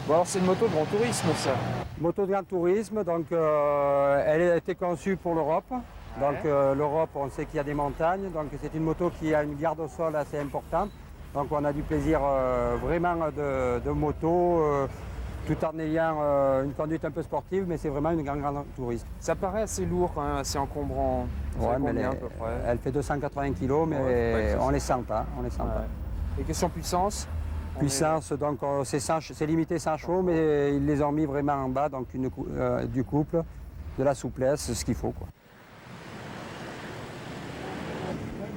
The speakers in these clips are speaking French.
Bon alors c'est une moto de grand tourisme ça. Moto de grand tourisme, donc elle a été conçue pour l'Europe. Donc l'Europe, on sait qu'il y a des montagnes, donc c'est une moto qui a une garde au sol assez importante. Donc on a du plaisir vraiment de moto, tout en ayant une conduite un peu sportive, mais c'est vraiment une grande tourisme. Ça paraît assez lourd quand même, assez encombrant. Ça fait combien à peu près? Elle fait 280 kg, mais ouais, on les sent pas. On les sent pas. Et question puissance? Puissance, donc c'est limité 100 chevaux, mais ils les ont mis vraiment en bas, donc du couple, de la souplesse, ce qu'il faut, quoi.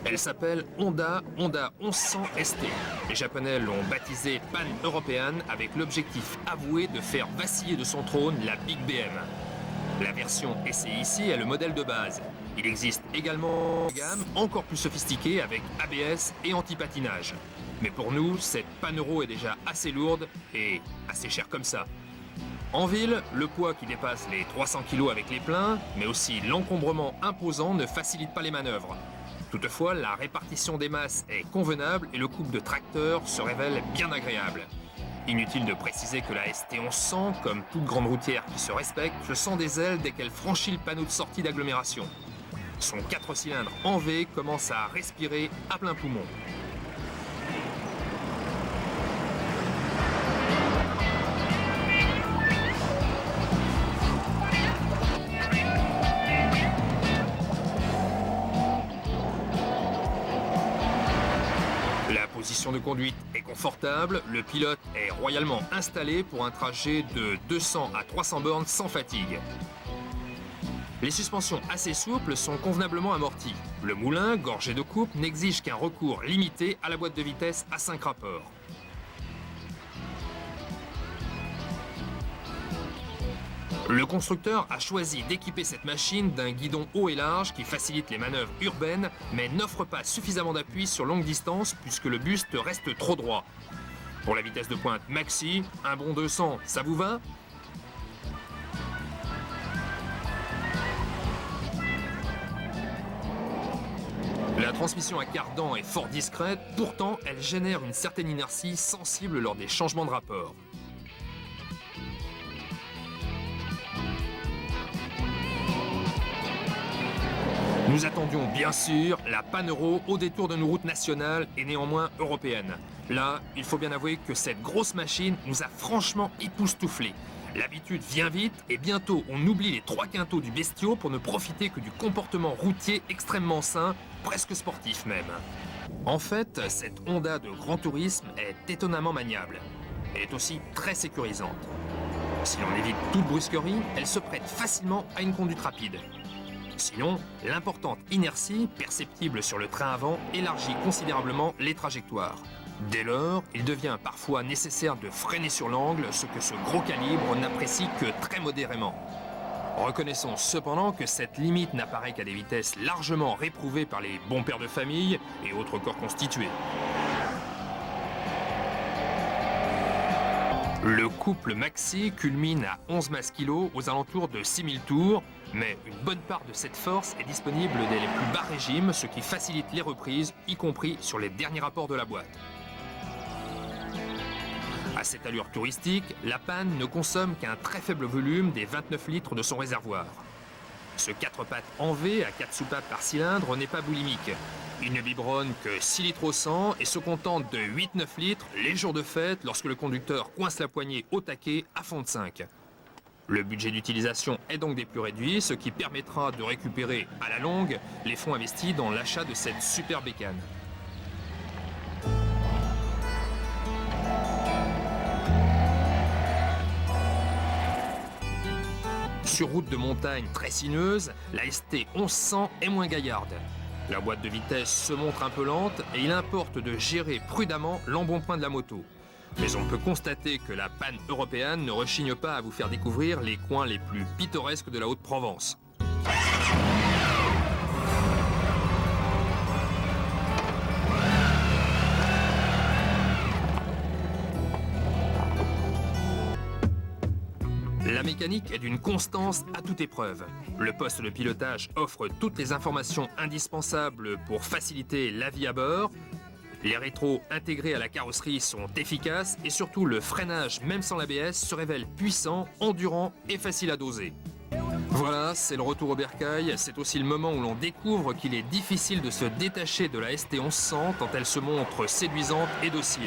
Elle s'appelle Honda 1100 ST. Les Japonais l'ont baptisée Pan European avec l'objectif avoué de faire vaciller de son trône la Big BM. La version essayée ici est le modèle de base. Il existe également une gamme encore plus sophistiquée avec ABS et anti-patinage. Mais pour nous, cette Pan Euro est déjà assez lourde et assez chère comme ça. En ville, le poids qui dépasse les 300 kg avec les pleins, mais aussi l'encombrement imposant ne facilite pas les manœuvres. Toutefois, la répartition des masses est convenable et le couple de tracteurs se révèle bien agréable. Inutile de préciser que la ST 1100, comme toute grande routière qui se respecte, se sent des ailes dès qu'elle franchit le panneau de sortie d'agglomération. Son 4 cylindres en V commence à respirer à plein poumon. La position de conduite est confortable, le pilote est royalement installé pour un trajet de 200 à 300 bornes sans fatigue. Les suspensions assez souples sont convenablement amorties. Le moulin, gorgé de coupe, n'exige qu'un recours limité à la boîte de vitesse à 5 rapports. Le constructeur a choisi d'équiper cette machine d'un guidon haut et large qui facilite les manœuvres urbaines, mais n'offre pas suffisamment d'appui sur longue distance puisque le buste reste trop droit. Pour la vitesse de pointe maxi, un bon 200, ça vous va ? La transmission à cardan est fort discrète, pourtant elle génère une certaine inertie sensible lors des changements de rapport. Nous attendions bien sûr la Pan Euro au détour de nos routes nationales et néanmoins européennes. Là, il faut bien avouer que cette grosse machine nous a franchement époustouflés. L'habitude vient vite et bientôt on oublie les 3 quintaux du bestiau pour ne profiter que du comportement routier extrêmement sain, presque sportif même. En fait, cette Honda de grand tourisme est étonnamment maniable. Elle est aussi très sécurisante. Si l'on évite toute brusquerie, elle se prête facilement à une conduite rapide. Sinon, l'importante inertie perceptible sur le train avant élargit considérablement les trajectoires. Dès lors, il devient parfois nécessaire de freiner sur l'angle, ce que ce gros calibre n'apprécie que très modérément. Reconnaissons cependant que cette limite n'apparaît qu'à des vitesses largement réprouvées par les bons pères de famille et autres corps constitués. Le couple maxi culmine à 11 masses kg aux alentours de 6000 tours, mais une bonne part de cette force est disponible dès les plus bas régimes, ce qui facilite les reprises, y compris sur les derniers rapports de la boîte. À cette allure touristique, la Pan ne consomme qu'un très faible volume des 29 litres de son réservoir. Ce 4 pattes en V à 4 soupapes par cylindre n'est pas boulimique. Il ne biberonne que 6 litres au 100 et se contente de 8-9 litres les jours de fête lorsque le conducteur coince la poignée au taquet à fond de 5. Le budget d'utilisation est donc des plus réduits, ce qui permettra de récupérer à la longue les fonds investis dans l'achat de cette super bécane. Sur route de montagne très sinueuse, la ST 1100 est moins gaillarde. La boîte de vitesse se montre un peu lente et il importe de gérer prudemment l'embonpoint de la moto. Mais on peut constater que la Pan européenne ne rechigne pas à vous faire découvrir les coins les plus pittoresques de la Haute-Provence. La mécanique est d'une constance à toute épreuve. Le poste de pilotage offre toutes les informations indispensables pour faciliter la vie à bord. Les rétros intégrés à la carrosserie sont efficaces et surtout le freinage, même sans l'ABS, se révèle puissant, endurant et facile à doser. Voilà, c'est le retour au bercail. C'est aussi le moment où l'on découvre qu'il est difficile de se détacher de la ST1100 tant elle se montre séduisante et docile.